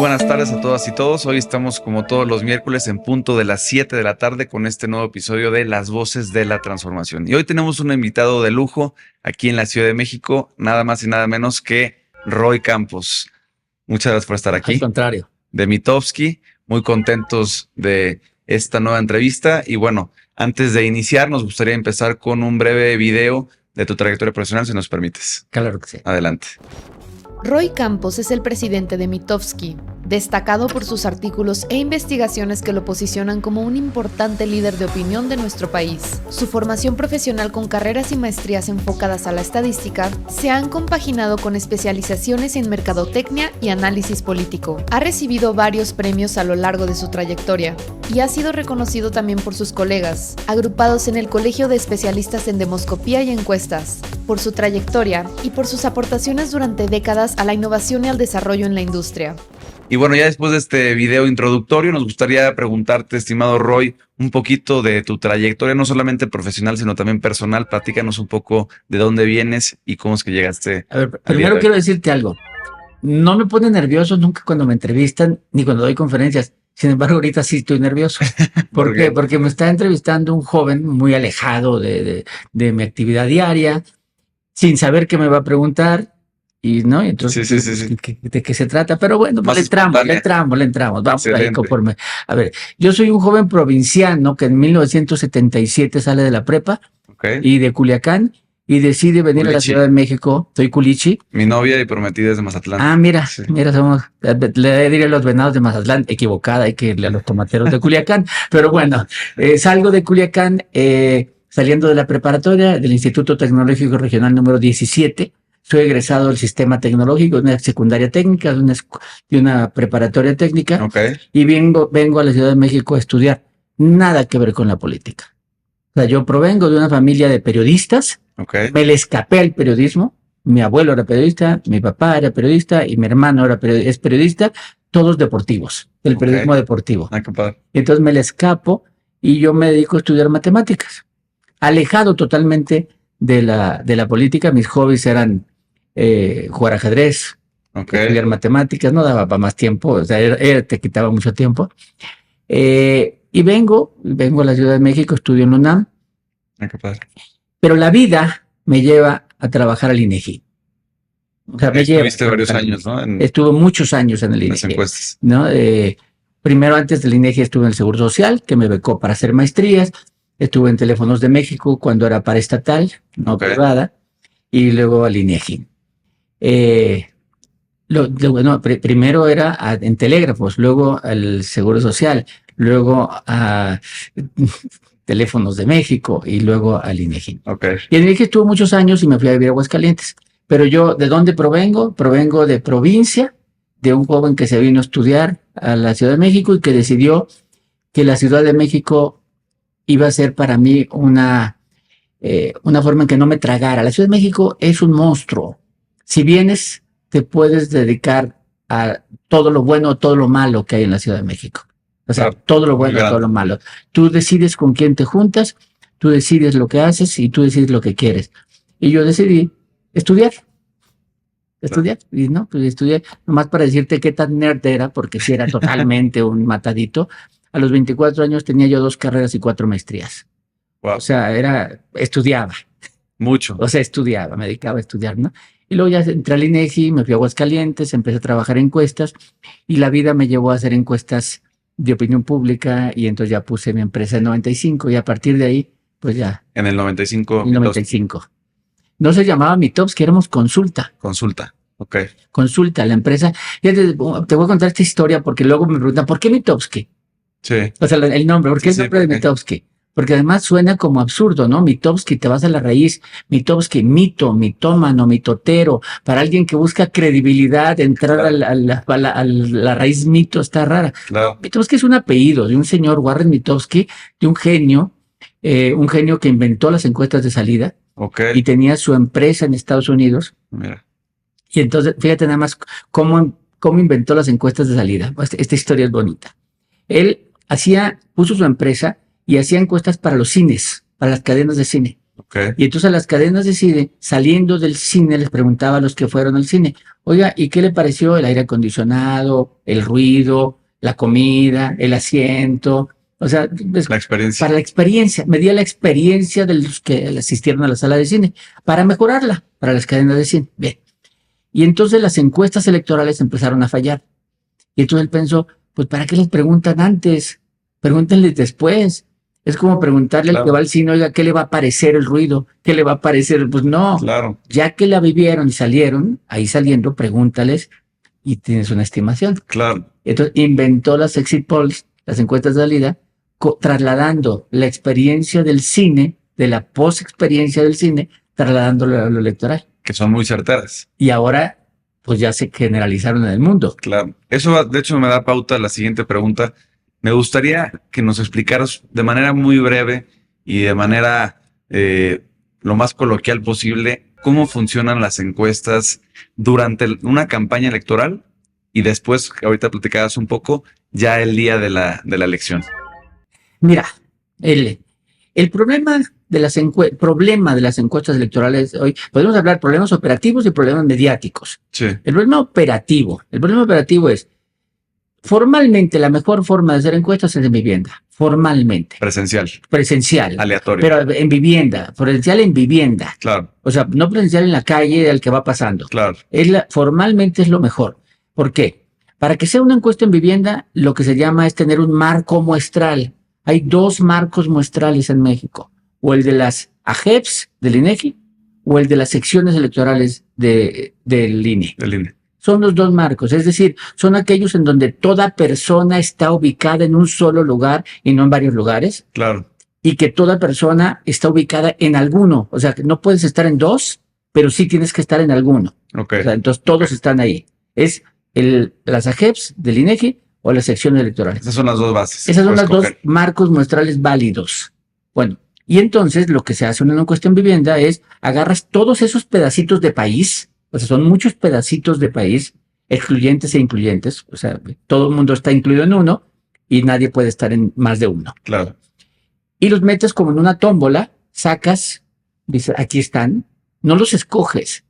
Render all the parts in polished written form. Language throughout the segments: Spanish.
buenas tardes a todas y todos. Hoy estamos como todos los miércoles en punto de las 7 de la tarde con este nuevo episodio de Las Voces de la Transformación. Y hoy tenemos un invitado de lujo aquí en la Ciudad de México, nada más y nada menos que Roy Campos. Muchas gracias por estar aquí. Al contrario. De Mitofsky, muy contentos de esta nueva entrevista. Y bueno, antes de iniciar, nos gustaría empezar con un breve video de tu trayectoria profesional, si nos permites. Claro que sí. Adelante. Roy Campos es el presidente de Mitofsky, destacado por sus artículos e investigaciones que lo posicionan como un importante líder de opinión de nuestro país. Su formación profesional con carreras y maestrías enfocadas a la estadística se han compaginado con especializaciones en mercadotecnia y análisis político. Ha recibido varios premios a lo largo de su trayectoria y ha sido reconocido también por sus colegas, agrupados en el Colegio de Especialistas en Demoscopía y Encuestas, por su trayectoria y por sus aportaciones durante décadas a la innovación y al desarrollo en la industria. Y bueno, ya después de este video introductorio, nos gustaría preguntarte, estimado Roy, un poquito de tu trayectoria, no solamente profesional, sino también personal. Platícanos un poco de dónde vienes y cómo es que llegaste. A ver, primero quiero decirte algo. No me pone nervioso nunca cuando me entrevistan ni cuando doy conferencias. Sin embargo, ahorita sí estoy nervioso. ¿Por qué? Porque me está entrevistando un joven muy alejado de mi actividad diaria, sin saber qué me va a preguntar. Y no, entonces, Sí. ¿de qué se trata? Pero bueno, le entramos. Vamos ahí conforme. A ver, yo soy un joven provinciano que en 1977 sale de la prepa y de Culiacán y decide venir a la Ciudad de México. Soy culichi. Mi novia y prometida es de Mazatlán. Ah, mira, le diré a los venados de Mazatlán, equivocada, hay que irle a los tomateros de Culiacán. Pero bueno, salgo de Culiacán, saliendo de la preparatoria del Instituto Tecnológico Regional número 17. Soy egresado del sistema tecnológico, de una secundaria técnica, de una preparatoria técnica, y vengo a la Ciudad de México a estudiar. Nada que ver con la política. O sea, yo provengo de una familia de periodistas, me le escapé al periodismo, mi abuelo era periodista, mi papá era periodista y mi hermano es periodista, todos deportivos, del periodismo deportivo. Qué padre. Entonces me le escapo y yo me dedico a estudiar matemáticas. Alejado totalmente de la política, mis hobbies eran jugar ajedrez, estudiar matemáticas, no daba para más tiempo, o sea, te quitaba mucho tiempo. Y vengo a la Ciudad de México, estudio en la UNAM. Qué padre. Pero la vida me lleva a trabajar al INEGI. O sea, estuviste varios años, ¿no? Estuve muchos años en el INEGI. Las encuestas. ¿No? Primero, antes del INEGI, estuve en el Seguro Social, que me becó para hacer maestrías. Estuve en Teléfonos de México cuando era paraestatal, no privada. Y luego al INEGI. Primero era en telégrafos, luego al Seguro Social, luego a Teléfonos de México y luego al INEGI. Y el INEGI estuvo muchos años y me fui a vivir a Aguascalientes. Pero yo, ¿de dónde provengo? Provengo de provincia, de un joven que se vino a estudiar a la Ciudad de México y que decidió que la Ciudad de México iba a ser para mí una forma en que no me tragara. La Ciudad de México es un monstruo. Si vienes, te puedes dedicar a todo lo bueno o todo lo malo que hay en la Ciudad de México. O sea, todo lo bueno y todo lo malo. Tú decides con quién te juntas, tú decides lo que haces y tú decides lo que quieres. Y yo decidí estudiar. Y no, pues estudié nomás para decirte qué tan nerd era, porque si era totalmente un matadito. A los 24 años tenía yo 2 carreras y 4 maestrías. Wow. O sea, estudiaba. Mucho. O sea, me dedicaba a estudiar, ¿no? Y luego ya entré al INEGI, me fui a Aguascalientes, empecé a trabajar en encuestas y la vida me llevó a hacer encuestas de opinión pública y entonces ya puse mi empresa en 95 y a partir de ahí, pues ya. En el 95. En 95. No se llamaba Mitofsky, éramos Consulta. Consulta, la empresa. Te voy a contar esta historia porque luego me preguntan, ¿por qué Mitofsky? Sí. O sea, el nombre, ¿por qué el nombre de Mitofsky? Porque además suena como absurdo, ¿no? Mitofsky, te vas a la raíz. Mitofsky, mito, mitómano, mitotero. Para alguien que busca credibilidad, entrar a la raíz mito está rara. Claro. Mitofsky es un apellido de un señor, Warren Mitofsky, de un genio que inventó las encuestas de salida. Y tenía su empresa en Estados Unidos. Mira. Y entonces, fíjate nada más cómo inventó las encuestas de salida. Esta historia es bonita. Él puso su empresa y hacía encuestas para los cines, para las cadenas de cine. Y entonces a las cadenas de cine, saliendo del cine, les preguntaba a los que fueron al cine, oiga, ¿y qué le pareció el aire acondicionado, el ruido, la comida, el asiento? O sea, la experiencia. Para la experiencia, medía la experiencia de los que asistieron a la sala de cine, para mejorarla para las cadenas de cine. Bien. Y entonces las encuestas electorales empezaron a fallar. Y entonces él pensó, pues ¿para qué les preguntan antes? Pregúntenles después. Es como preguntarle al que va al cine, oiga, ¿qué le va a parecer el ruido? ¿Qué le va a parecer? Pues no. Ya que la vivieron y salieron, ahí saliendo, pregúntales y tienes una estimación. Entonces inventó las exit polls, las encuestas de salida, trasladando la experiencia del cine, de la post-experiencia del cine, trasladándolo a lo electoral. Que son muy certeras. Y ahora, pues ya se generalizaron en el mundo. Eso, de hecho, me da pauta a la siguiente pregunta. Me gustaría que nos explicaras de manera muy breve y de manera lo más coloquial posible cómo funcionan las encuestas durante una campaña electoral y después, que ahorita platicabas un poco, ya el día de la elección. Mira, el problema de las encuestas electorales hoy, podemos hablar de problemas operativos y problemas mediáticos. El problema operativo es, formalmente la mejor forma de hacer encuestas es en vivienda, formalmente. Presencial. Aleatorio. Pero en vivienda, presencial en vivienda. O sea, no presencial en la calle al que va pasando. Formalmente es lo mejor. ¿Por qué? Para que sea una encuesta en vivienda, lo que se llama es tener un marco muestral. Hay 2 marcos muestrales en México, o el de las AGEPs del INEGI o el de las secciones electorales del INE. Son los 2 marcos, es decir, son aquellos en donde toda persona está ubicada en un solo lugar y no en varios lugares. Y que toda persona está ubicada en alguno, o sea, que no puedes estar en 2, pero sí tienes que estar en alguno. O sea, entonces todos están ahí. Es las AGEPs del INEGI o las secciones electorales. Esas son las 2 bases. Esas son las 2 marcos muestrales válidos. Bueno, y entonces lo que se hace en una encuesta en vivienda es agarras todos esos pedacitos de país, o sea, son muchos pedacitos de país, excluyentes e incluyentes, o sea, todo el mundo está incluido en uno y nadie puede estar en más de uno. Y los metes como en una tómbola, sacas, dices, aquí están, no los escoges,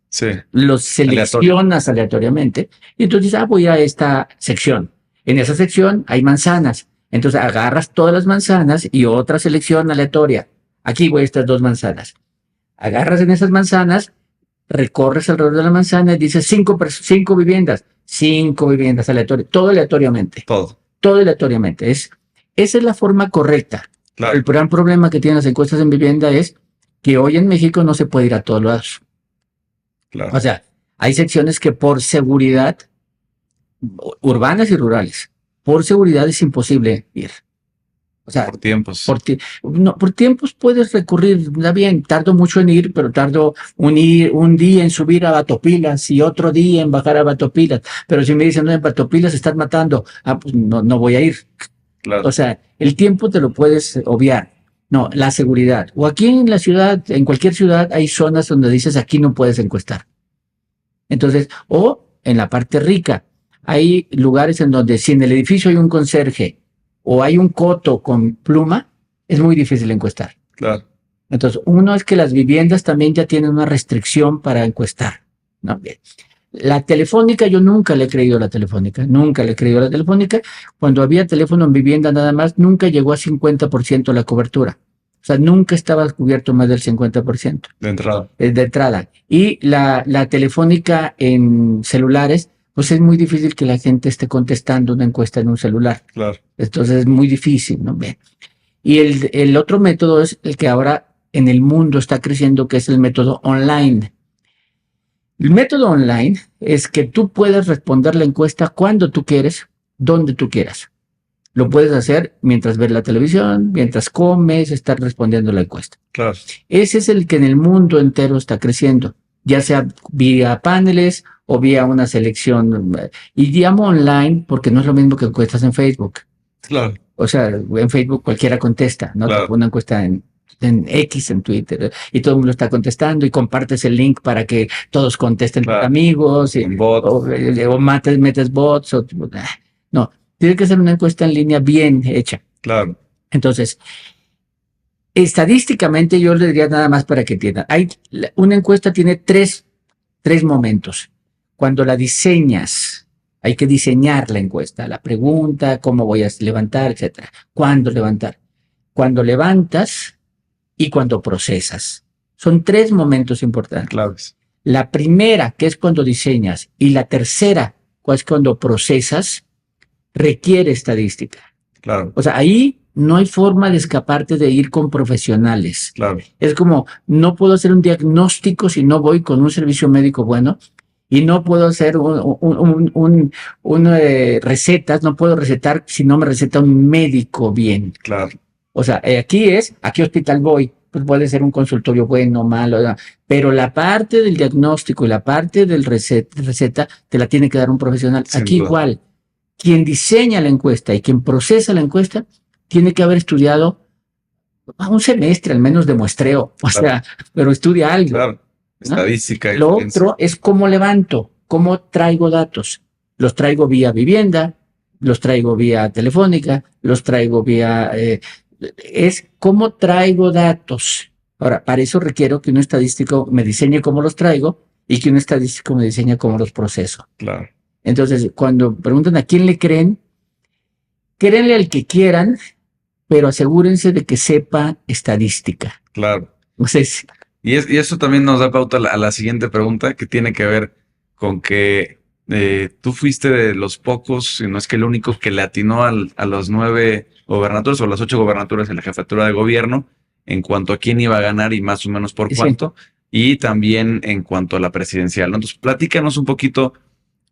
los seleccionas aleatoriamente y entonces dices, voy a esta sección. En esa sección hay manzanas. Entonces agarras todas las manzanas y otra selección aleatoria. Aquí voy a estas 2 manzanas. Agarras en esas manzanas, recorres alrededor de la manzana y dices 5 viviendas. 5 viviendas aleatorias. Todo aleatoriamente. Todo aleatoriamente. Esa es la forma correcta. El gran problema que tienen las encuestas en vivienda es que hoy en México no se puede ir a todos lados. O sea, hay secciones que por seguridad, urbanas y rurales, por seguridad es imposible ir. O sea, por tiempos. Por tiempos puedes recurrir, está bien, tardo mucho en ir, pero tardo un día en subir a Batopilas y otro día en bajar a Batopilas. Pero si me dicen, no, en Batopilas estás matando, pues no voy a ir. O sea, el tiempo te lo puedes obviar. No, la seguridad. O aquí en la ciudad, en cualquier ciudad, hay zonas donde dices, aquí no puedes encuestar. Entonces, o en la parte rica, hay lugares en donde si en el edificio hay un conserje o hay un coto con pluma, es muy difícil encuestar. Entonces, uno es que las viviendas también ya tienen una restricción para encuestar, ¿no? Bien. La telefónica, yo nunca le he creído a la telefónica. Cuando había teléfono en vivienda nada más, nunca llegó a 50% la cobertura. O sea, nunca estaba cubierto más del 50%. De entrada. De entrada. Y la telefónica en celulares, pues es muy difícil que la gente esté contestando una encuesta en un celular. Entonces es muy difícil, ¿no? Bien. Y el otro método es el que ahora en el mundo está creciendo, que es el método online. El método online es que tú puedes responder la encuesta cuando tú quieres, donde tú quieras. Lo puedes hacer mientras ves la televisión, mientras comes, estar respondiendo la encuesta. Ese es el que en el mundo entero está creciendo, ya sea vía paneles o vía una selección. Y llamo online porque no es lo mismo que encuestas en Facebook. O sea, en Facebook cualquiera contesta, ¿no? Una encuesta en X, en Twitter, y todo el mundo está contestando y compartes el link para que todos contesten tus amigos, o metes bots, no, tiene que ser una encuesta en línea bien hecha. Entonces, Estadísticamente yo le diría nada más para que entiendan. Una encuesta tiene tres momentos. Cuando la diseñas, hay que diseñar la encuesta, la pregunta, cómo voy a levantar, etcétera. ¿Cuándo levantar? Cuando levantas y cuando procesas. Son 3 momentos importantes. Claves. La primera, que es cuando diseñas, y la tercera, que es cuando procesas, requiere estadística. Claro. O sea, ahí no hay forma de escaparte de ir con profesionales. Claro. Es como, no puedo hacer un diagnóstico si no voy con un servicio médico bueno, y no puedo hacer recetas, no puedo recetar si no me receta un médico bien. Claro. O sea, ¿a qué hospital voy? Pues puede ser un consultorio bueno, malo, pero la parte del diagnóstico y la parte del receta te la tiene que dar un profesional. Sin Aquí duda. igual, quien diseña la encuesta y quien procesa la encuesta tiene que haber estudiado un semestre al menos de muestreo, o sea, pero estudia algo. Claro, estadística. Lo otro es cómo levanto, cómo traigo datos. Los traigo vía vivienda, los traigo vía telefónica, los traigo vía... es cómo traigo datos. Ahora, para eso requiero que un estadístico me diseñe cómo los traigo y que un estadístico me diseñe cómo los proceso. Claro. Entonces, cuando preguntan a quién le creen, créanle al que quieran, pero asegúrense de que sepa estadística. Claro. Entonces, y eso también nos da pauta a la siguiente pregunta, que tiene que ver con que tú fuiste de los pocos, si no es que el único, que le atinó a los 9 gobernaturas o las 8 gobernaturas en la jefatura de gobierno en cuanto a quién iba a ganar y más o menos por cuánto, y también en cuanto a la presidencial, ¿no? Entonces, platícanos un poquito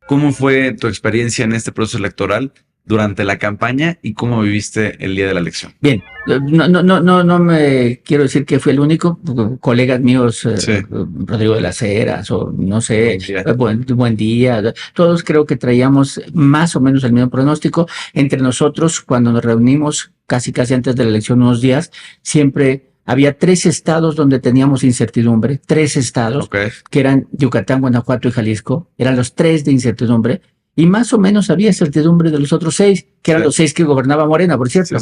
cómo fue tu experiencia en este proceso electoral durante la campaña y cómo viviste el día de la elección. Bien, no me quiero decir que fui el único, colegas míos, Rodrigo de las Heras, o no sé, buen día, todos creo que traíamos más o menos el mismo pronóstico. Entre nosotros, cuando nos reunimos casi antes de la elección, unos días, siempre había 3 estados donde teníamos incertidumbre, 3 estados, que eran Yucatán, Guanajuato y Jalisco, eran los 3 de incertidumbre. Y más o menos había certidumbre de los otros 6, que eran los 6 que gobernaba Morena, por cierto.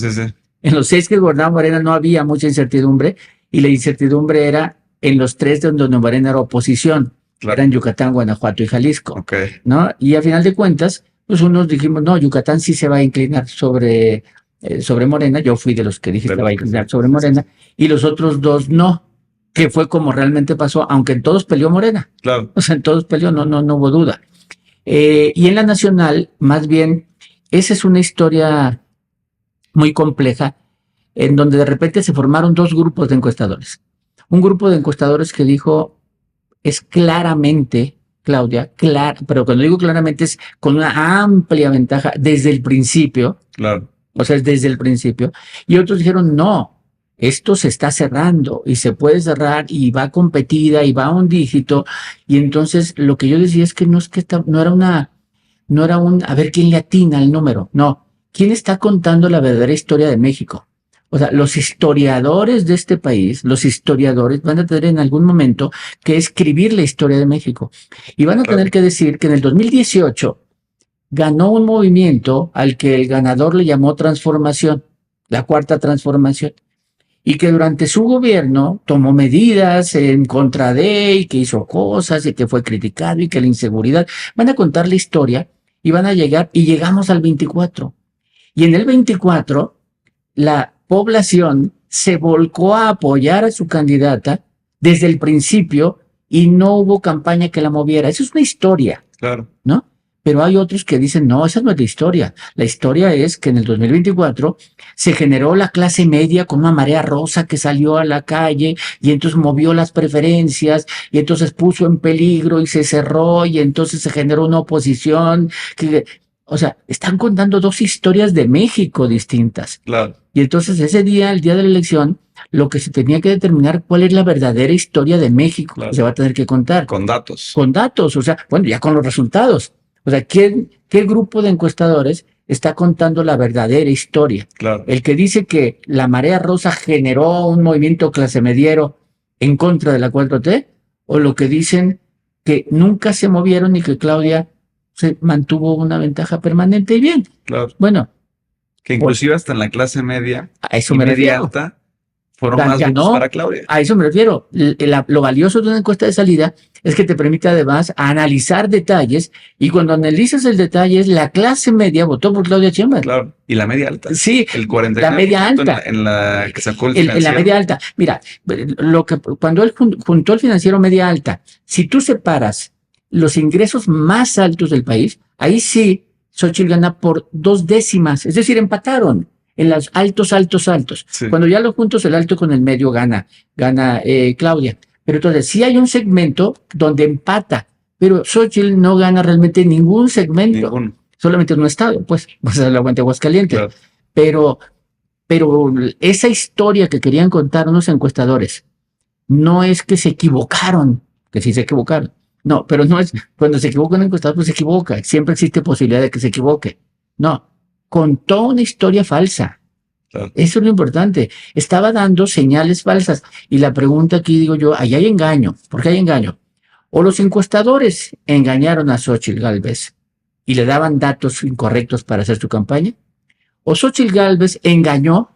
En los 6 que gobernaba Morena no había mucha incertidumbre, y la incertidumbre era en los 3 donde Morena era oposición. Eran Yucatán, Guanajuato y Jalisco. ¿No? Y a final de cuentas, pues unos dijimos, no, Yucatán sí se va a inclinar sobre Morena. Yo fui de los que dije que se va a inclinar sobre Morena, y los otros 2 no, que fue como realmente pasó, aunque en todos peleó Morena. Claro. O sea, en todos peleó, no hubo duda. Y en la nacional, más bien, esa es una historia muy compleja, en donde de repente se formaron 2 grupos de encuestadores. Un grupo de encuestadores que dijo, es claramente, Claudia, pero cuando digo claramente es con una amplia ventaja desde el principio. Claro. O sea, es desde el principio. Y otros dijeron, no, esto se está cerrando y se puede cerrar y va competida y va a un dígito. Y entonces lo que yo decía es que no era un a ver quién le atina el número. No, ¿quién está contando la verdadera historia de México? O sea, los historiadores de este país, los historiadores van a tener en algún momento que escribir la historia de México. Y van a tener que decir que en el 2018 ganó un movimiento al que el ganador le llamó transformación, la cuarta transformación. Y que durante su gobierno tomó medidas en contra de, y que hizo cosas, y que fue criticado, y que la inseguridad. Van a contar la historia y van a llegar, y llegamos al 24. Y en el 24, la población se volcó a apoyar a su candidata desde el principio, y no hubo campaña que la moviera. Eso es una historia. Claro. ¿No? Pero hay otros que dicen, no, esa no es la historia. La historia es que en el 2024 se generó la clase media con una marea rosa que salió a la calle, y entonces movió las preferencias, y entonces puso en peligro y se cerró, y entonces se generó una oposición. O sea, están contando 2 historias de México distintas. Claro. Y entonces ese día, el día de la elección, lo que se tenía que determinar cuál es la verdadera historia de México. Claro. Que se va a tener que contar. Con datos. Con datos, o sea, bueno, ya con los resultados. O sea, ¿qué grupo de encuestadores está contando la verdadera historia? Claro. El que dice que la marea rosa generó un movimiento clase mediero en contra de la 4T, o lo que dicen que nunca se movieron y que Claudia se mantuvo una ventaja permanente y bien. Claro. Bueno. Que inclusive hasta en la clase media, a eso me refiero. Alta, fueron más votos para Claudia. A eso me refiero. Lo valioso de una encuesta de salida es que te permite además analizar detalles, y cuando analizas el detalle, la clase media votó por Claudia Sheinbaum. Claro, y la media alta. Sí, el 49%. La media alta. En la que sacó el Financiero. En la media alta. Mira, cuando él juntó el Financiero media alta, si tú separas los ingresos más altos del país, ahí sí Xóchitl gana por 2 décimas, es decir, empataron en los altos. Sí. Cuando ya lo juntos, el alto con el medio gana Claudia. Pero entonces sí hay un segmento donde empata, pero Xóchitl no gana realmente ningún segmento. Solamente en un estado, pues, vas a la Guante Aguascalientes. Claro. Pero esa historia que querían contar unos encuestadores, no es que se equivocaron, que sí se equivocaron. No, pero no es, cuando se equivoca un encuestador, pues se equivoca. Siempre existe posibilidad de que se equivoque. No, contó una historia falsa. Claro. Eso es lo importante. Estaba dando señales falsas. Y la pregunta aquí, digo yo, ahí hay engaño. ¿Por qué hay engaño? O los encuestadores engañaron a Xóchitl Gálvez y le daban datos incorrectos para hacer su campaña, o Xóchitl Gálvez engañó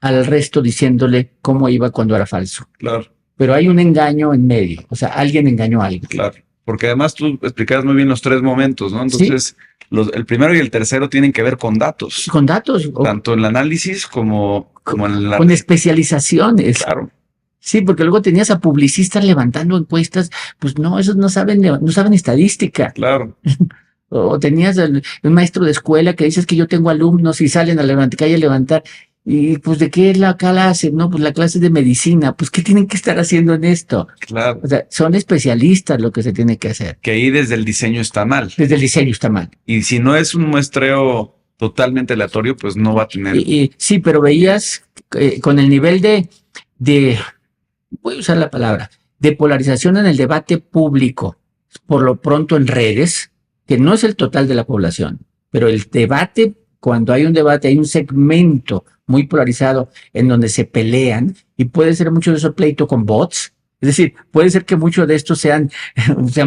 al resto diciéndole cómo iba cuando era falso. Claro. Pero hay un engaño en medio, o sea, alguien engañó a alguien. Claro, porque además tú explicabas muy bien los 3 momentos, ¿no? Entonces, ¿sí? El primero y el tercero tienen que ver con datos. Con datos. Tanto en el análisis como en la... Con especializaciones. Claro. Sí, porque luego tenías a publicistas levantando encuestas, pues no, esos no saben estadística. Claro. O tenías un maestro de escuela que dices que yo tengo alumnos y salen a la calle a levantar. Y pues, ¿de qué es la clase? No, pues la clase de medicina. Pues, ¿qué tienen que estar haciendo en esto? Claro. O sea, son especialistas lo que se tiene que hacer. Que ahí desde el diseño está mal. Desde el diseño está mal. Y si no es un muestreo totalmente aleatorio, pues no va a tener... Sí, pero veías con el nivel de, voy a usar la palabra, de polarización en el debate público, por lo pronto en redes, que no es el total de la población, pero el debate, cuando hay un debate, hay un segmento muy polarizado en donde se pelean, y puede ser mucho de eso pleito con bots. Es decir, puede ser que muchos de estos sean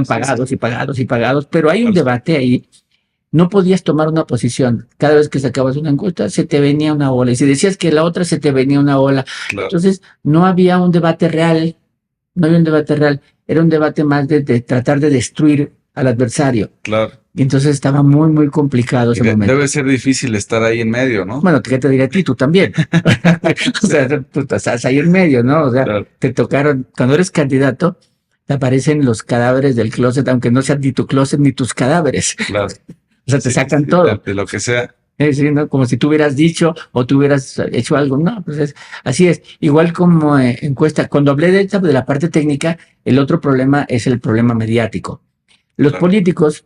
pagados y pagados, pero hay un debate ahí. No podías tomar una posición. Cada vez que sacabas una encuesta, se te venía una ola. Y si decías que la otra, se te venía una ola. Claro. Entonces, no había un debate real. Era un debate más de tratar de destruir al adversario. Claro. Y entonces estaba muy, muy complicado ese momento. Debe ser difícil estar ahí en medio, ¿no? Bueno, ¿qué te diré a ti? Tú también. O sea, tú estás ahí en medio, ¿no? O sea, claro. Te tocaron, cuando eres candidato, te aparecen los cadáveres del closet, aunque no sean ni tu closet ni tus cadáveres. Claro. O sea, te sacan todo. De lo que sea. Sí, ¿no? Como si tú hubieras dicho o tú hubieras hecho algo. No, pues así es. Igual como encuesta. Cuando hablé de la parte técnica, el otro problema es el problema mediático. Los políticos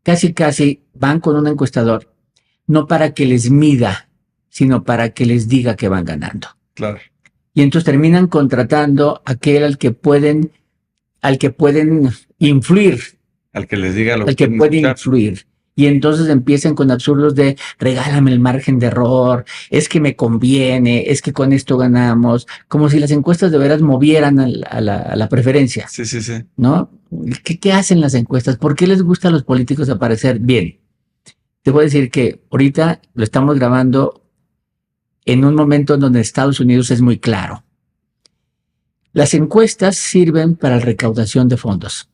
casi van con un encuestador, no para que les mida, sino para que les diga que van ganando. Claro. Y entonces terminan contratando a aquel al que pueden influir. Al que les diga lo que puede influir. Y entonces empiezan con absurdos de regálame el margen de error, es que me conviene, es que con esto ganamos, como si las encuestas de veras movieran a la preferencia. Sí. ¿No? ¿Qué hacen las encuestas? ¿Por qué les gusta a los políticos aparecer bien? Te voy a decir que ahorita lo estamos grabando en un momento en donde Estados Unidos es muy claro. Las encuestas sirven para la recaudación de fondos.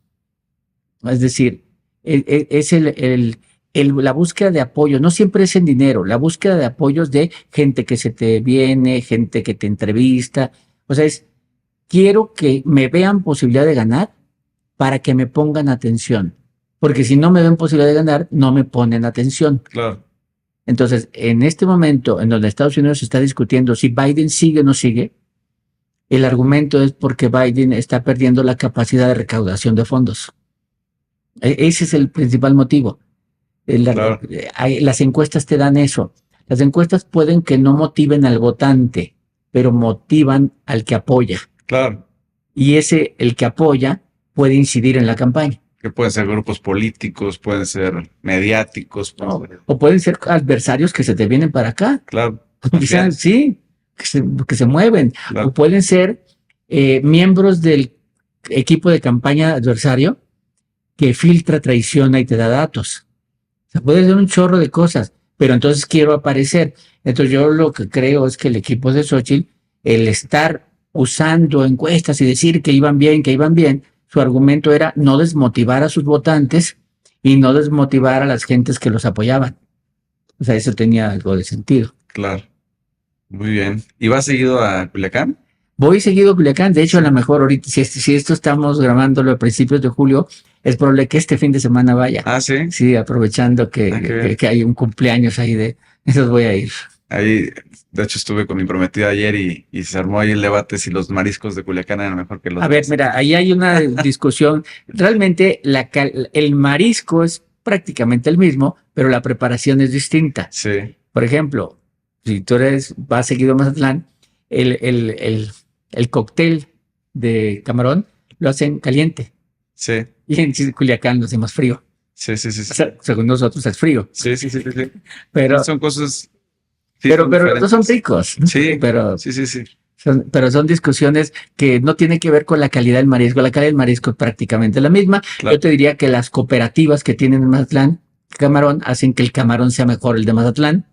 Es decir, es la búsqueda de apoyo, no siempre es en dinero, la búsqueda de apoyos de gente que se te viene, gente que te entrevista. O sea, quiero que me vean posibilidad de ganar para que me pongan atención. Porque si no me ven posibilidad de ganar, no me ponen atención. Claro. Entonces, en este momento en donde Estados Unidos está discutiendo si Biden sigue o no sigue, el argumento es porque Biden está perdiendo la capacidad de recaudación de fondos. Ese es el principal motivo. Claro. Las encuestas te dan eso. Las encuestas pueden que no motiven al votante, pero motivan al que apoya. Claro. Y el que apoya puede incidir en la campaña. Que pueden ser grupos políticos, pueden ser mediáticos. O pueden ser adversarios que se te vienen para acá. Claro. Sí, que se mueven. Claro. O pueden ser miembros del equipo de campaña adversario que filtra, traiciona y te da datos. O sea, puede ser un chorro de cosas, pero entonces quiero aparecer. Entonces yo lo que creo es que el equipo de Xóchitl, el estar usando encuestas y decir que iban bien, su argumento era no desmotivar a sus votantes y no desmotivar a las gentes que los apoyaban. O sea, eso tenía algo de sentido. Claro. Muy bien. ¿Y vas seguido a Culiacán? Voy seguido a Culiacán. De hecho, a lo mejor ahorita, si esto estamos grabándolo a principios de julio, es probable que este fin de semana vaya. Ah, ¿sí? Sí, aprovechando que hay un cumpleaños ahí de esos, voy a ir. Ahí, de hecho, estuve con mi prometida ayer y se armó ahí el debate si los mariscos de Culiacán eran mejor que los A ver, mira, ahí hay una discusión. Realmente el marisco es prácticamente el mismo, pero la preparación es distinta. Sí. Por ejemplo, si tú vas seguido a Mazatlán, el cóctel de camarón lo hacen caliente. Sí. Y en Culiacán lo hacemos frío. Sí. O sea, según nosotros es frío. Sí. Pero son cosas. Sí, pero los son ricos. Sí. Pero sí. Pero son discusiones que no tienen que ver con la calidad del marisco. La calidad del marisco es prácticamente la misma. Claro. Yo te diría que las cooperativas que tienen en Mazatlán camarón hacen que el camarón sea mejor el de Mazatlán,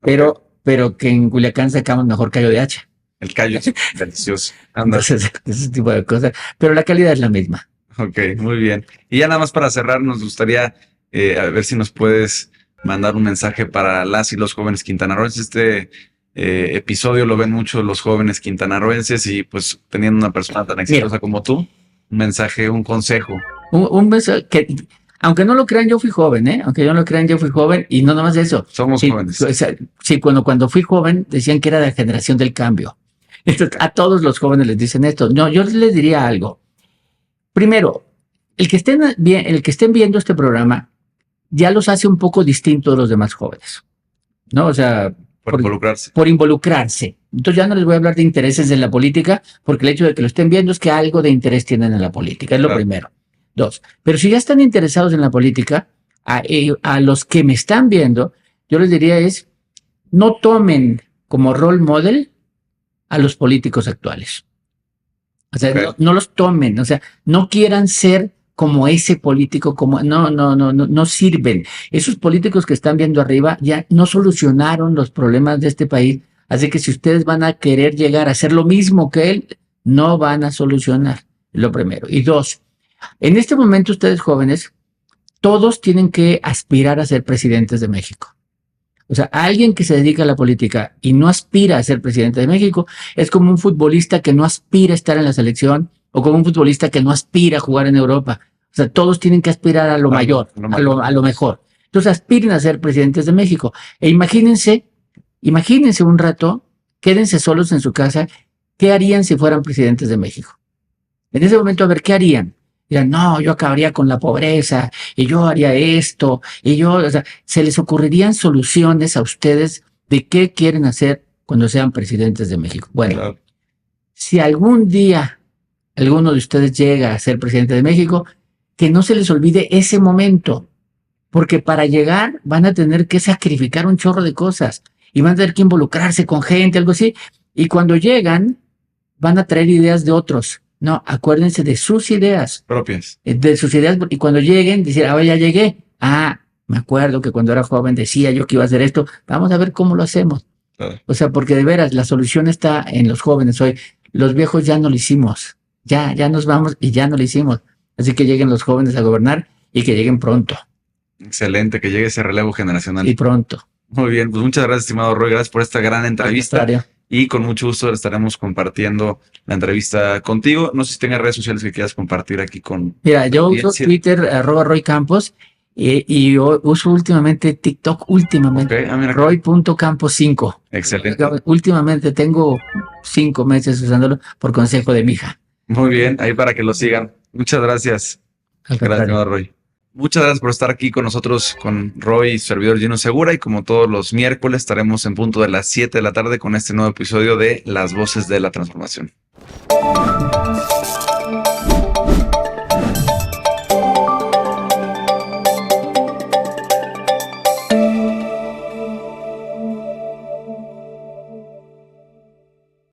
pero que en Culiacán sacamos mejor callo de hacha. El callo es delicioso. Entonces, ese tipo de cosas. Pero la calidad es la misma. Ok, muy bien. Y ya nada más para cerrar, nos gustaría a ver si nos puedes mandar un mensaje para las y los jóvenes quintanarroenses. Este episodio lo ven mucho los jóvenes quintanarroenses y pues teniendo una persona tan exitosa como tú, un mensaje, un consejo. Un mensaje que, aunque no lo crean, yo fui joven, Aunque no lo crean, yo fui joven y no nomás de eso. Somos jóvenes. Sí, cuando fui joven decían que era de la generación del cambio. Entonces, a todos los jóvenes les dicen esto. No, yo les diría algo. Primero, el que estén viendo este programa ya los hace un poco distintos de los demás jóvenes, ¿no? O sea, por involucrarse. Por involucrarse. Entonces ya no les voy a hablar de intereses en la política, porque el hecho de que lo estén viendo es que algo de interés tienen en la política, es lo primero. 2, pero si ya están interesados en la política, a los que me están viendo, yo les diría no tomen como role model a los políticos actuales. O sea, no los tomen, o sea, no quieran ser como ese político, no sirven. Esos políticos que están viendo arriba ya no solucionaron los problemas de este país, así que si ustedes van a querer llegar a hacer lo mismo que él, no van a solucionar, lo primero. Y 2, en este momento ustedes jóvenes, todos tienen que aspirar a ser presidentes de México. O sea, alguien que se dedica a la política y no aspira a ser presidente de México es como un futbolista que no aspira a estar en la selección o como un futbolista que no aspira a jugar en Europa. O sea, todos tienen que aspirar a lo mayor, a lo mejor. Entonces aspiren a ser presidentes de México. E imagínense un rato, quédense solos en su casa, ¿qué harían si fueran presidentes de México? En ese momento, a ver, ¿qué harían? Dirán, no, yo acabaría con la pobreza, y yo haría esto, o sea, se les ocurrirían soluciones a ustedes de qué quieren hacer cuando sean presidentes de México. Bueno, si algún día alguno de ustedes llega a ser presidente de México, que no se les olvide ese momento, porque para llegar van a tener que sacrificar un chorro de cosas, y van a tener que involucrarse con gente, algo así, y cuando llegan, van a traer ideas de otros. No, acuérdense de sus ideas. Propias. De sus ideas, y cuando lleguen, decir, ya llegué. Me acuerdo que cuando era joven decía yo que iba a hacer esto. Vamos a ver cómo lo hacemos. Claro. O sea, porque de veras, la solución está en los jóvenes hoy. Los viejos ya no lo hicimos. Ya nos vamos y ya no lo hicimos. Así que lleguen los jóvenes a gobernar y que lleguen pronto. Excelente, que llegue ese relevo generacional. Y pronto. Muy bien, pues muchas gracias, estimado Roy. Gracias por esta gran entrevista. Y con mucho gusto estaremos compartiendo la entrevista contigo. No sé si tengas redes sociales que quieras compartir aquí con... Mira, yo uso Twitter, @RoyCampos, y yo uso últimamente TikTok, Roy.campos5. Excelente. Últimamente tengo 5 meses usándolo por consejo de mi hija. Muy bien, ahí para que lo sigan. Muchas gracias. Gracias, Roy. Muchas gracias por estar aquí con nosotros, con Roy y su servidor Gino Segura, y como todos los miércoles estaremos en punto de las 7 de la tarde con este nuevo episodio de Las Voces de la Transformación.